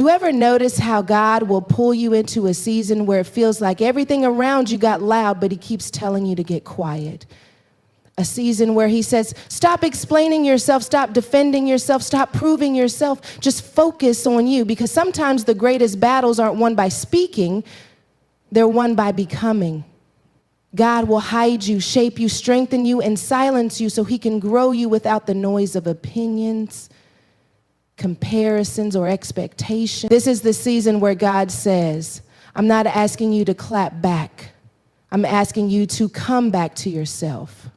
You ever notice how God will pull you into a season where it feels like everything around you got loud, but he keeps telling you to get quiet? A season where he says, stop explaining yourself, stop defending yourself, stop proving yourself, just focus on you. Because sometimes the greatest battles aren't won by speaking, they're won by becoming. God will hide you, shape you, strengthen you, and silence you so he can grow you without the noise of opinions, comparisons, or expectations. This is the season where God says, I'm not asking you to clap back. I'm asking you to come back to yourself.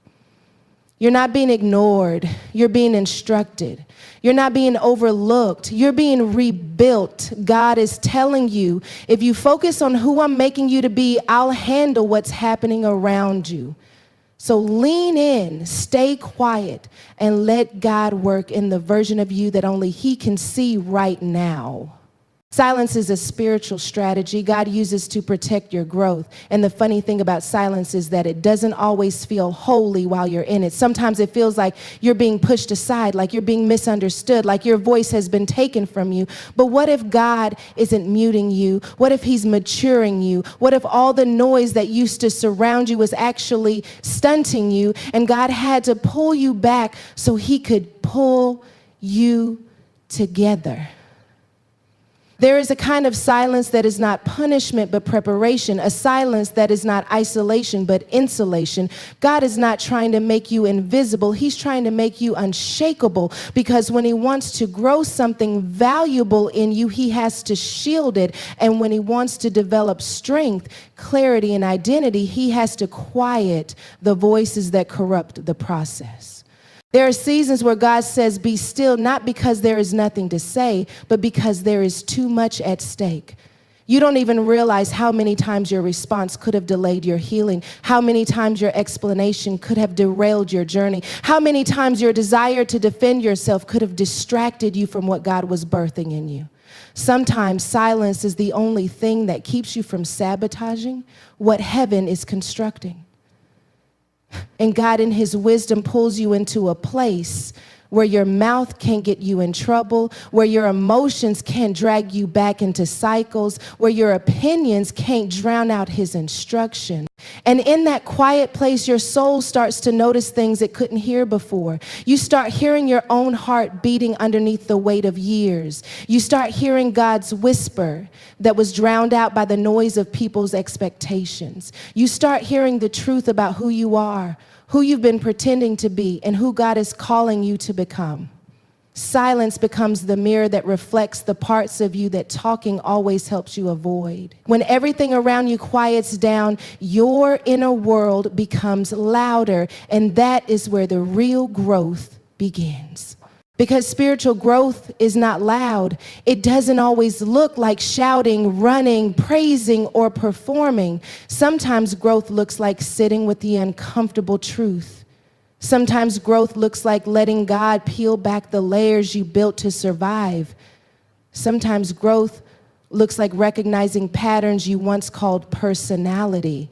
You're not being ignored. You're being instructed. You're not being overlooked. You're being rebuilt. God is telling you, if you focus on who I'm making you to be, I'll handle what's happening around you. So lean in, stay quiet, and let God work in the version of you that only he can see right now. Silence is a spiritual strategy God uses to protect your growth. And the funny thing about silence is that it doesn't always feel holy while you're in it. Sometimes it feels like you're being pushed aside, like you're being misunderstood, like your voice has been taken from you. But what if God isn't muting you? What if he's maturing you? What if all the noise that used to surround you was actually stunting you, and God had to pull you back so he could pull you together? There is a kind of silence that is not punishment but preparation, a silence that is not isolation but insulation. God is not trying to make you invisible. He's trying to make you unshakable, because when he wants to grow something valuable in you, he has to shield it. And when he wants to develop strength, clarity, and identity, he has to quiet the voices that corrupt the process. There are seasons where God says, be still, not because there is nothing to say, but because there is too much at stake. You don't even realize how many times your response could have delayed your healing, how many times your explanation could have derailed your journey, how many times your desire to defend yourself could have distracted you from what God was birthing in you. Sometimes silence is the only thing that keeps you from sabotaging what heaven is constructing. And God in his wisdom pulls you into a place where your mouth can't get you in trouble, where your emotions can't drag you back into cycles, where your opinions can't drown out his instruction. And in that quiet place, your soul starts to notice things it couldn't hear before. You start hearing your own heart beating underneath the weight of years. You start hearing God's whisper that was drowned out by the noise of people's expectations. You start hearing the truth about who you are, who you've been pretending to be, and who God is calling you to become. Silence becomes the mirror that reflects the parts of you that talking always helps you avoid. When everything around you quiets down, your inner world becomes louder, and that is where the real growth begins. Because spiritual growth is not loud. It doesn't always look like shouting, running, praising, or performing. Sometimes growth looks like sitting with the uncomfortable truth. Sometimes growth looks like letting God peel back the layers you built to survive. Sometimes growth looks like recognizing patterns you once called personality.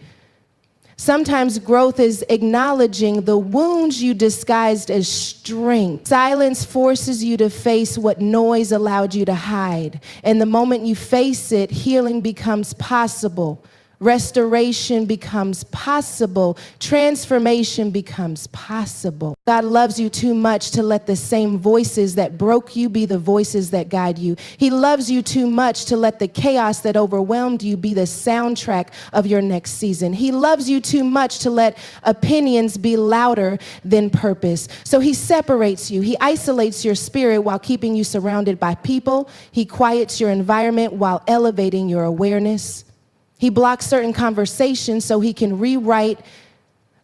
Sometimes growth is acknowledging the wounds you disguised as strength. Silence forces you to face what noise allowed you to hide. And the moment you face it, healing becomes possible. Restoration becomes possible. Transformation becomes possible. God loves you too much to let the same voices that broke you be the voices that guide you. He loves you too much to let the chaos that overwhelmed you be the soundtrack of your next season. He loves you too much to let opinions be louder than purpose. So he separates you. He isolates your spirit while keeping you surrounded by people. He quiets your environment while elevating your awareness. He blocks certain conversations so he can rewrite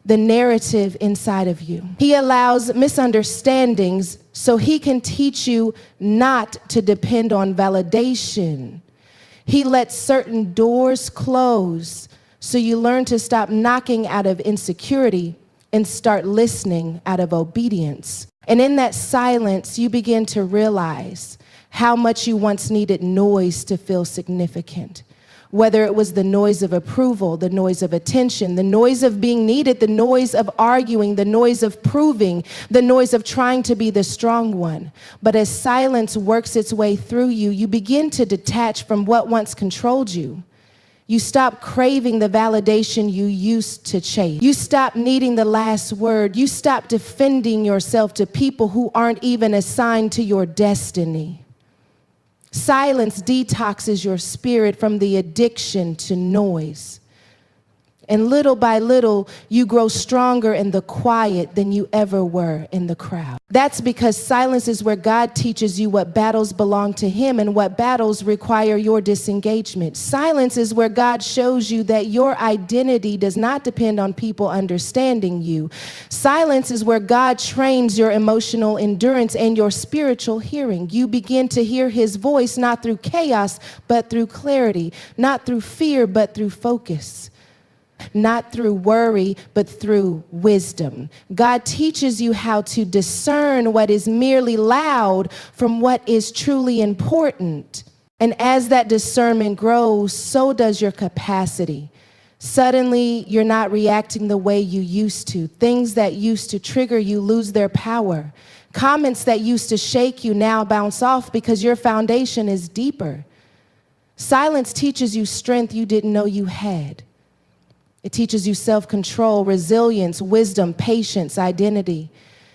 the narrative inside of you. He allows misunderstandings so he can teach you not to depend on validation. He lets certain doors close so you learn to stop knocking out of insecurity and start listening out of obedience. And in that silence, you begin to realize how much you once needed noise to feel significant. Whether it was the noise of approval, the noise of attention, the noise of being needed, the noise of arguing, the noise of proving, the noise of trying to be the strong one. But as silence works its way through you, you begin to detach from what once controlled you. You stop craving the validation you used to chase. You stop needing the last word. You stop defending yourself to people who aren't even assigned to your destiny. Silence detoxes your spirit from the addiction to noise. And little by little, you grow stronger in the quiet than you ever were in the crowd. That's because silence is where God teaches you what battles belong to Him and what battles require your disengagement. Silence is where God shows you that your identity does not depend on people understanding you. Silence is where God trains your emotional endurance and your spiritual hearing. You begin to hear His voice not through chaos, but through clarity, not through fear, but through focus. Not through worry, but through wisdom. God teaches you how to discern what is merely loud from what is truly important. And as that discernment grows, so does your capacity. Suddenly, you're not reacting the way you used to. Things that used to trigger you lose their power. Comments that used to shake you now bounce off because your foundation is deeper. Silence teaches you strength you didn't know you had. It teaches you self-control, resilience, wisdom, patience, identity.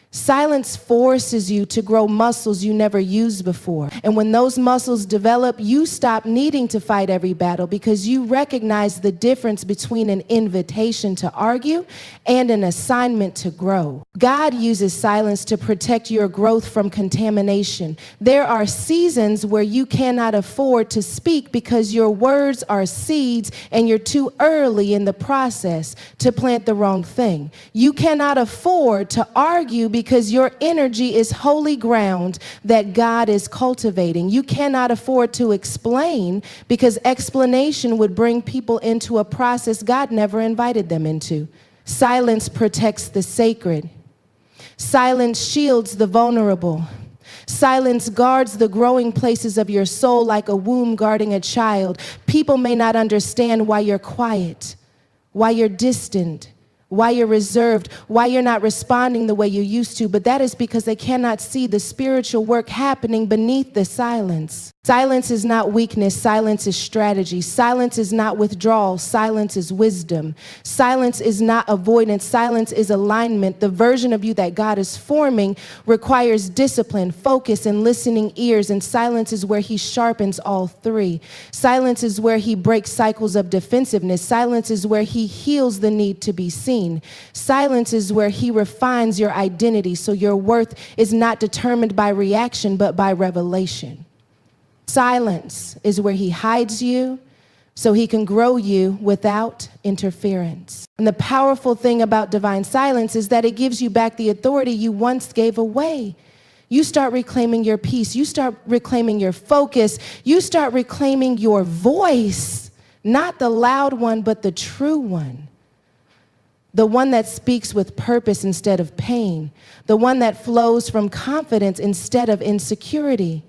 Silence forces you to grow muscles you never used before. And when those muscles develop, you stop needing to fight every battle because you recognize the difference between an invitation to argue and an assignment to grow. God uses silence to protect your growth from contamination. There are seasons where you cannot afford to speak because your words are seeds and you're too early in the process to plant the wrong thing. You cannot afford to argue because your energy is holy ground that God is cultivating. You cannot afford to explain because explanation would bring people into a process God never invited them into. Silence protects the sacred. Silence shields the vulnerable. Silence guards the growing places of your soul like a womb guarding a child. People may not understand why you're quiet, why you're distant, why you're reserved, why you're not responding the way you used to, but that is because they cannot see the spiritual work happening beneath the silence. Silence is not weakness, silence is strategy. Silence is not withdrawal, silence is wisdom. Silence is not avoidance, silence is alignment. The version of you that God is forming requires discipline, focus, and listening ears, and silence is where He sharpens all three. Silence is where He breaks cycles of defensiveness. Silence is where He heals the need to be seen. Silence is where He refines your identity so your worth is not determined by reaction but by revelation. Silence is where He hides you so He can grow you without interference. And the powerful thing about divine silence is that it gives you back the authority you once gave away. You start reclaiming your peace. You start reclaiming your focus. You start reclaiming your voice, not the loud one, but the true one. The one that speaks with purpose instead of pain. The one that flows from confidence instead of insecurity.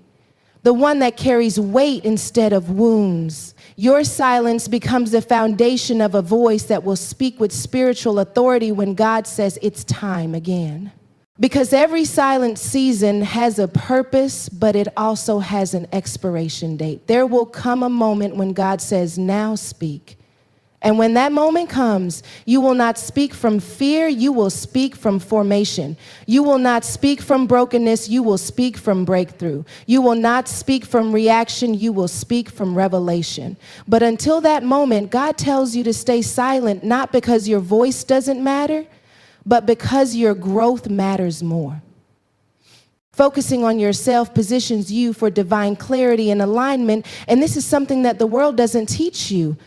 The one that carries weight instead of wounds. Your silence becomes the foundation of a voice that will speak with spiritual authority when God says it's time again. Because every silent season has a purpose, but it also has an expiration date. There will come a moment when God says, now speak. And when that moment comes, you will not speak from fear, you will speak from formation. You will not speak from brokenness, you will speak from breakthrough. You will not speak from reaction, you will speak from revelation. But until that moment, God tells you to stay silent, not because your voice doesn't matter, but because your growth matters more. Focusing on yourself positions you for divine clarity and alignment, and this is something that the world doesn't teach you.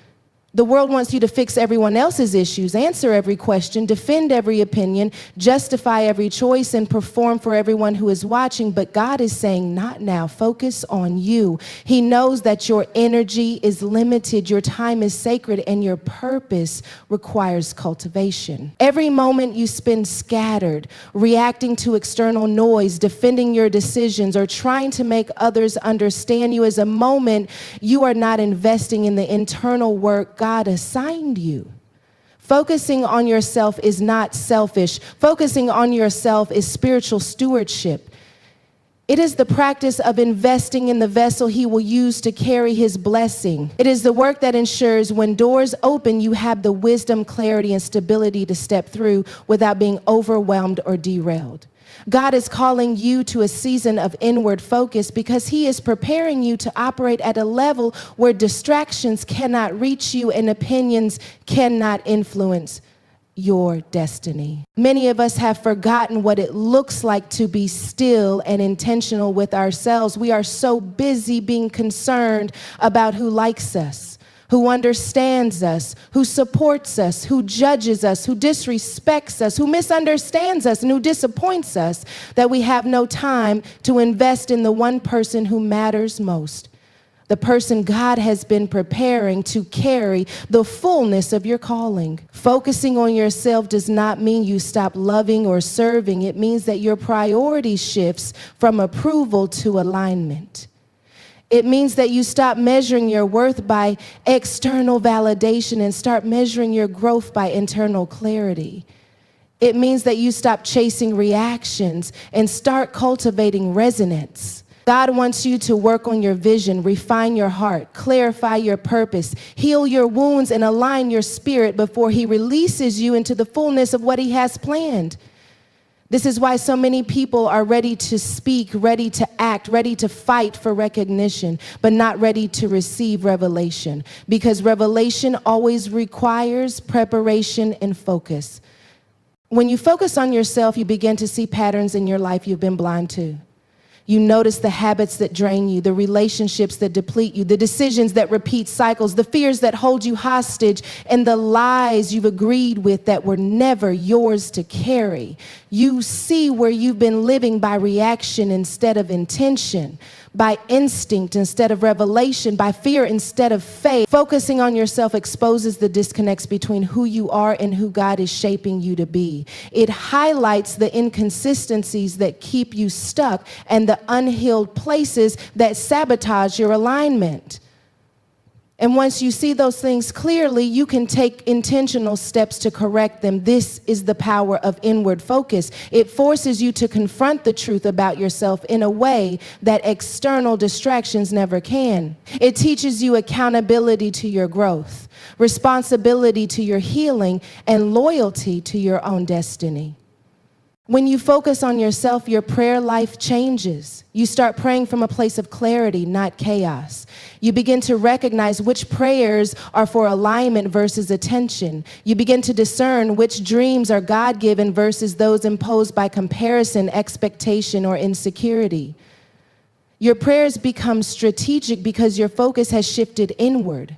The world wants you to fix everyone else's issues, answer every question, defend every opinion, justify every choice, and perform for everyone who is watching. But God is saying, not now. Focus on you. He knows that your energy is limited, your time is sacred, and your purpose requires cultivation. Every moment you spend scattered, reacting to external noise, defending your decisions, or trying to make others understand you is a moment you are not investing in the internal work God assigned you. Focusing on yourself is not selfish. Focusing on yourself is spiritual stewardship. It is the practice of investing in the vessel He will use to carry His blessing. It is the work that ensures when doors open, you have the wisdom, clarity, and stability to step through without being overwhelmed or derailed. God is calling you to a season of inward focus because He is preparing you to operate at a level where distractions cannot reach you and opinions cannot influence your destiny. Many of us have forgotten what it looks like to be still and intentional with ourselves. We are so busy being concerned about who likes us, who understands us, who supports us, who judges us, who disrespects us, who misunderstands us, and who disappoints us, that we have no time to invest in the one person who matters most, the person God has been preparing to carry the fullness of your calling. Focusing on yourself does not mean you stop loving or serving. It means that your priority shifts from approval to alignment. It means that you stop measuring your worth by external validation and start measuring your growth by internal clarity. It means that you stop chasing reactions and start cultivating resonance. God wants you to work on your vision, refine your heart, clarify your purpose, heal your wounds, and align your spirit before He releases you into the fullness of what He has planned. This is why so many people are ready to speak, ready to act, ready to fight for recognition, but not ready to receive revelation. Because revelation always requires preparation and focus. When you focus on yourself, you begin to see patterns in your life you've been blind to. You notice the habits that drain you, the relationships that deplete you, the decisions that repeat cycles, the fears that hold you hostage, and the lies you've agreed with that were never yours to carry. You see where you've been living by reaction instead of intention, by instinct instead of revelation, by fear instead of faith. Focusing on yourself exposes the disconnects between who you are and who God is shaping you to be. It highlights the inconsistencies that keep you stuck and the unhealed places that sabotage your alignment. And once you see those things clearly, you can take intentional steps to correct them. This is the power of inward focus. It forces you to confront the truth about yourself in a way that external distractions never can. It teaches you accountability to your growth, responsibility to your healing, and loyalty to your own destiny. When you focus on yourself, your prayer life changes. You start praying from a place of clarity, not chaos. You begin to recognize which prayers are for alignment versus attention. You begin to discern which dreams are God-given versus those imposed by comparison, expectation, or insecurity. Your prayers become strategic because your focus has shifted inward.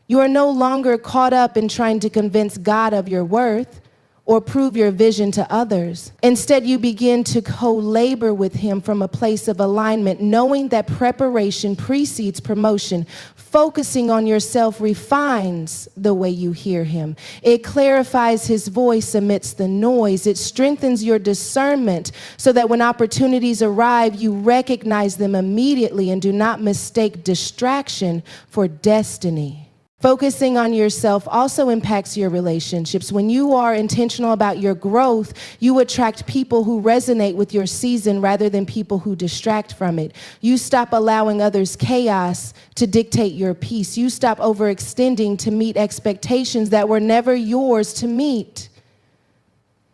You are no longer caught up in trying to convince God of your worth or prove your vision to others. Instead, you begin to co-labor with Him from a place of alignment, knowing that preparation precedes promotion. Focusing on yourself refines the way you hear Him. It clarifies His voice amidst the noise. It strengthens your discernment so that when opportunities arrive, you recognize them immediately and do not mistake distraction for destiny. Focusing on yourself also impacts your relationships. When you are intentional about your growth, you attract people who resonate with your season rather than people who distract from it. You stop allowing others' chaos to dictate your peace. You stop overextending to meet expectations that were never yours to meet.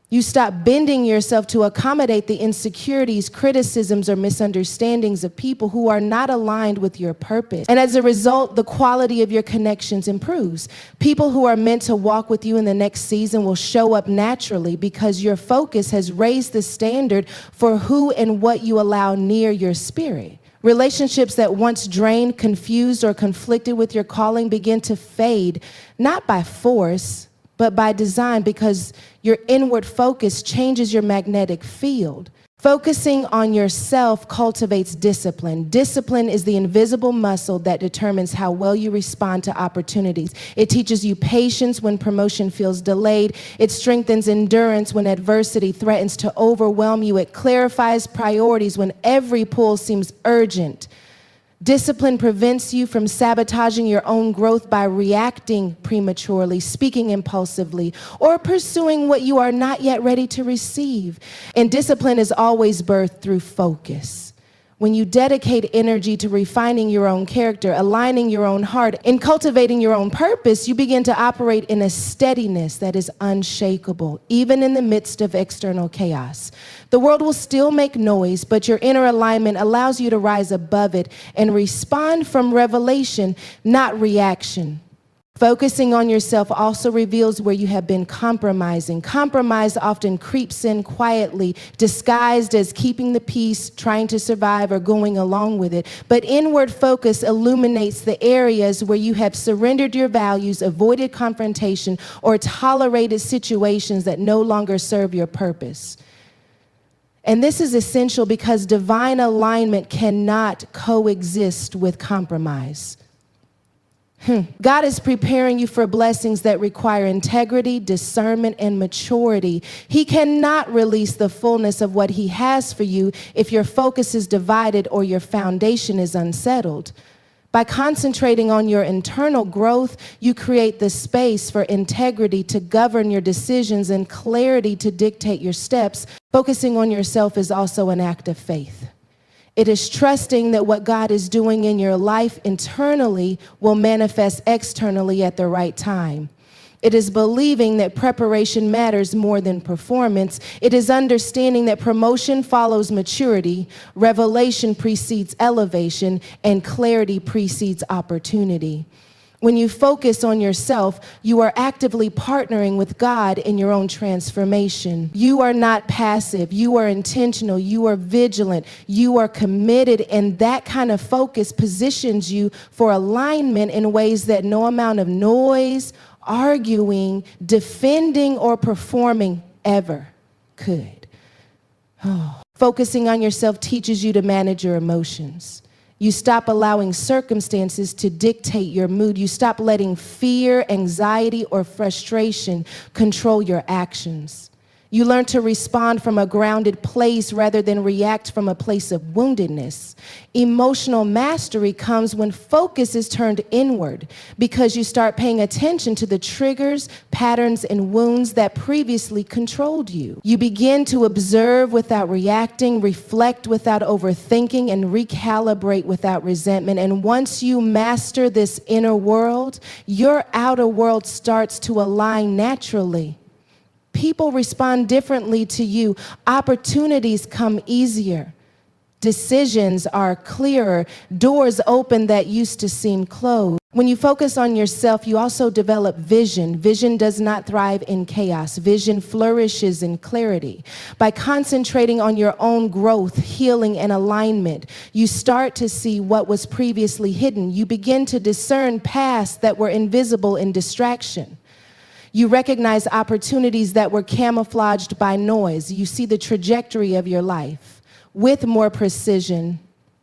You stop bending yourself to accommodate the insecurities, criticisms, or misunderstandings of people who are not aligned with your purpose. And as a result, the quality of your connections improves. People who are meant to walk with you in the next season will show up naturally because your focus has raised the standard for who and what you allow near your spirit. Relationships that once drained, confused, or conflicted with your calling begin to fade, not by force, but by design, because your inward focus changes your magnetic field. Focusing on yourself cultivates discipline. Discipline is the invisible muscle that determines how well you respond to opportunities. It teaches you patience when promotion feels delayed. It strengthens endurance when adversity threatens to overwhelm you. It clarifies priorities when every pull seems urgent. Discipline prevents you from sabotaging your own growth by reacting prematurely, speaking impulsively, or pursuing what you are not yet ready to receive. And discipline is always birthed through focus. When you dedicate energy to refining your own character, aligning your own heart, and cultivating your own purpose, you begin to operate in a steadiness that is unshakable, even in the midst of external chaos. The world will still make noise, but your inner alignment allows you to rise above it and respond from revelation, not reaction. Focusing on yourself also reveals where you have been compromising. Compromise often creeps in quietly, disguised as keeping the peace, trying to survive, or going along with it. But inward focus illuminates the areas where you have surrendered your values, avoided confrontation, or tolerated situations that no longer serve your purpose. And this is essential because divine alignment cannot coexist with compromise. God is preparing you for blessings that require integrity, discernment, and maturity. He cannot release the fullness of what He has for you if your focus is divided or your foundation is unsettled. By concentrating on your internal growth, you create the space for integrity to govern your decisions and clarity to dictate your steps. Focusing on yourself is also an act of faith. It is trusting that what God is doing in your life internally will manifest externally at the right time. It is believing that preparation matters more than performance. It is understanding that promotion follows maturity, revelation precedes elevation, and clarity precedes opportunity. When you focus on yourself, you are actively partnering with God in your own transformation. You are not passive. You are intentional. You are vigilant. You are committed. And that kind of focus positions you for alignment in ways that no amount of noise, arguing, defending, or performing ever could. Focusing on yourself teaches you to manage your emotions. You stop allowing circumstances to dictate your mood. You stop letting fear, anxiety, or frustration control your actions. You learn to respond from a grounded place rather than react from a place of woundedness. Emotional mastery comes when focus is turned inward because you start paying attention to the triggers, patterns, and wounds that previously controlled you. You begin to observe without reacting, reflect without overthinking, and recalibrate without resentment. And once you master this inner world, your outer world starts to align naturally. People respond differently to you. Opportunities come easier. Decisions are clearer. Doors open that used to seem closed. When you focus on yourself, you also develop vision. Vision does not thrive in chaos. Vision flourishes in clarity. By concentrating on your own growth, healing, and alignment, you start to see what was previously hidden. You begin to discern paths that were invisible in distraction. You recognize opportunities that were camouflaged by noise. You see the trajectory of your life with more precision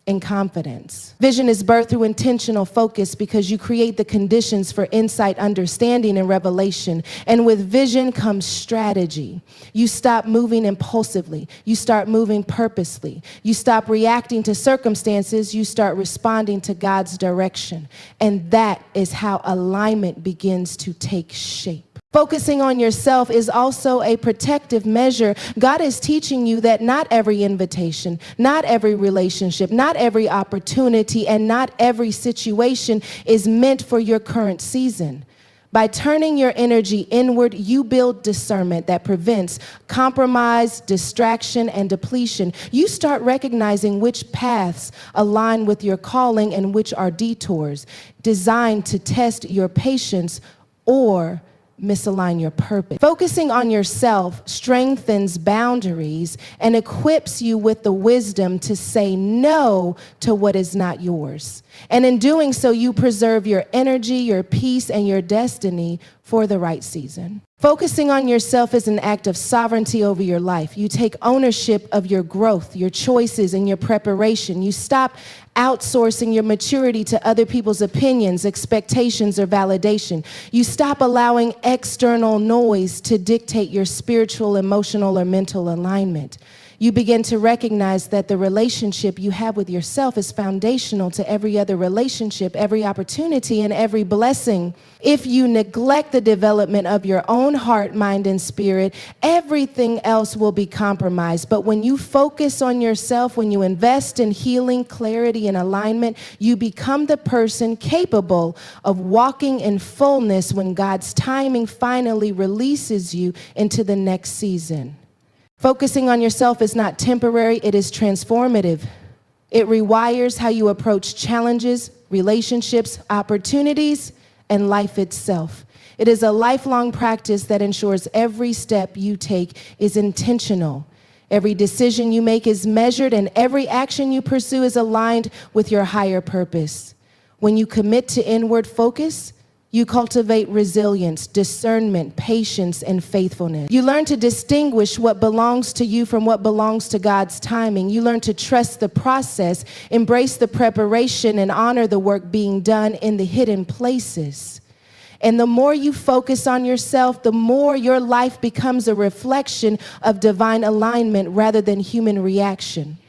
and confidence. Vision is birthed through intentional focus because you create the conditions for insight, understanding, and revelation. And with vision comes strategy. You stop moving impulsively. You start moving purposely. You stop reacting to circumstances. You start responding to God's direction. And that is how alignment begins to take shape. Focusing on yourself is also a protective measure. God is teaching you that not every invitation, not every relationship, not every opportunity, and not every situation is meant for your current season. By turning your energy inward, you build discernment that prevents compromise, distraction, and depletion. You start recognizing which paths align with your calling and which are detours designed to test your patience or misalign your purpose. Focusing on yourself strengthens boundaries and equips you with the wisdom to say no to what is not yours. And in doing so, you preserve your energy, your peace, and your destiny for the right season. Focusing on yourself is an act of sovereignty over your life. You take ownership of your growth, your choices, and your preparation. You stop outsourcing your maturity to other people's opinions, expectations, or validation. You stop allowing external noise to dictate your spiritual, emotional, or mental alignment. You begin to recognize that the relationship you have with yourself is foundational to every other relationship, every opportunity, and every blessing. If you neglect the development of your own heart, mind, and spirit, everything else will be compromised. But when you focus on yourself, when you invest in healing, clarity, and alignment, you become the person capable of walking in fullness when God's timing finally releases you into the next season. Focusing on yourself is not temporary, it is transformative. It rewires how you approach challenges, relationships, opportunities, and life itself. It is a lifelong practice that ensures every step you take is intentional. Every decision you make is measured, and every action you pursue is aligned with your higher purpose. When you commit to inward focus, you cultivate resilience, discernment, patience, and faithfulness. You learn to distinguish what belongs to you from what belongs to God's timing. You learn to trust the process, embrace the preparation, and honor the work being done in the hidden places. And the more you focus on yourself, the more your life becomes a reflection of divine alignment rather than human reaction.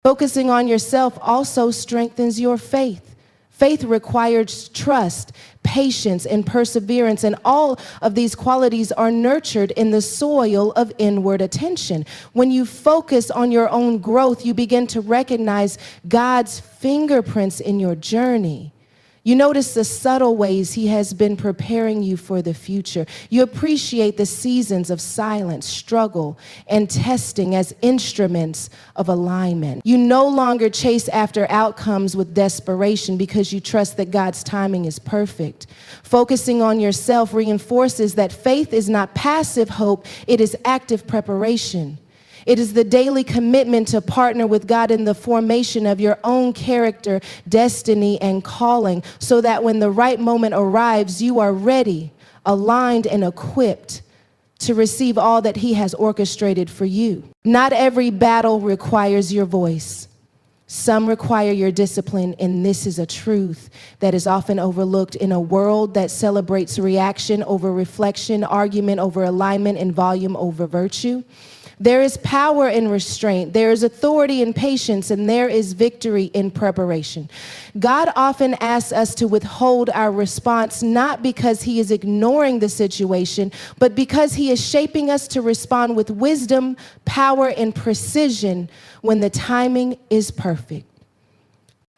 Focusing on yourself also strengthens your faith. Faith requires trust, patience, and perseverance, and all of these qualities are nurtured in the soil of inward attention. When you focus on your own growth, you begin to recognize God's fingerprints in your journey. You notice the subtle ways he has been preparing you for the future. You appreciate the seasons of silence, struggle, and testing as instruments of alignment. You no longer chase after outcomes with desperation because you trust that God's timing is perfect. Focusing on yourself reinforces that faith is not passive hope, it is active preparation. It is the daily commitment to partner with God in the formation of your own character, destiny, and calling, so that when the right moment arrives, you are ready, aligned, and equipped to receive all that he has orchestrated for you. Not every battle requires your voice. Some require your discipline, and this is a truth that is often overlooked in a world that celebrates reaction over reflection, argument over alignment, and volume over virtue. There is power in restraint, there is authority in patience, and there is victory in preparation. God often asks us to withhold our response, not because he is ignoring the situation, but because he is shaping us to respond with wisdom, power, and precision when the timing is perfect.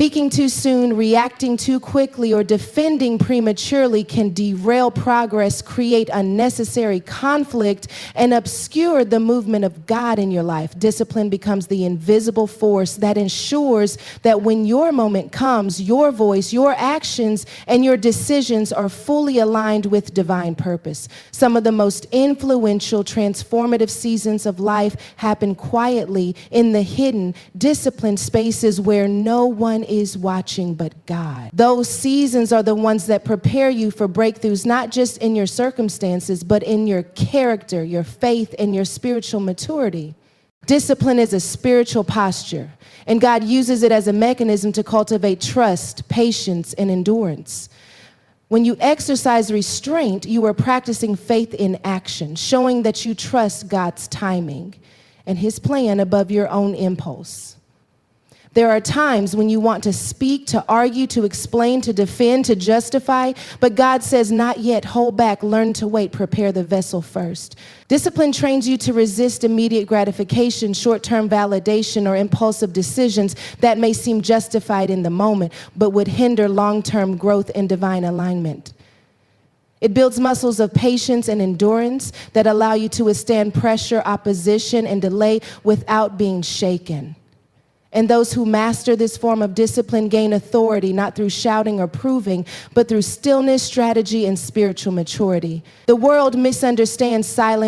Speaking too soon, reacting too quickly, or defending prematurely can derail progress, create unnecessary conflict, and obscure the movement of God in your life. Discipline becomes the invisible force that ensures that when your moment comes, your voice, your actions, and your decisions are fully aligned with divine purpose. Some of the most influential, transformative seasons of life happen quietly in the hidden, disciplined spaces where no one is watching but God. Those seasons are the ones that prepare you for breakthroughs, not just in your circumstances, but in your character, your faith, and your spiritual maturity. Discipline is a spiritual posture, and God uses it as a mechanism to cultivate trust, patience, and endurance. When you exercise restraint, you are practicing faith in action, showing that you trust God's timing and his plan above your own impulse. There are times when you want to speak, to argue, to explain, to defend, to justify, but God says, not yet, hold back, learn to wait, prepare the vessel first. Discipline trains you to resist immediate gratification, short-term validation, or impulsive decisions that may seem justified in the moment, but would hinder long-term growth and divine alignment. It builds muscles of patience and endurance that allow you to withstand pressure, opposition, and delay without being shaken. And those who master this form of discipline gain authority, not through shouting or proving, but through stillness, strategy, and spiritual maturity. The world misunderstands silence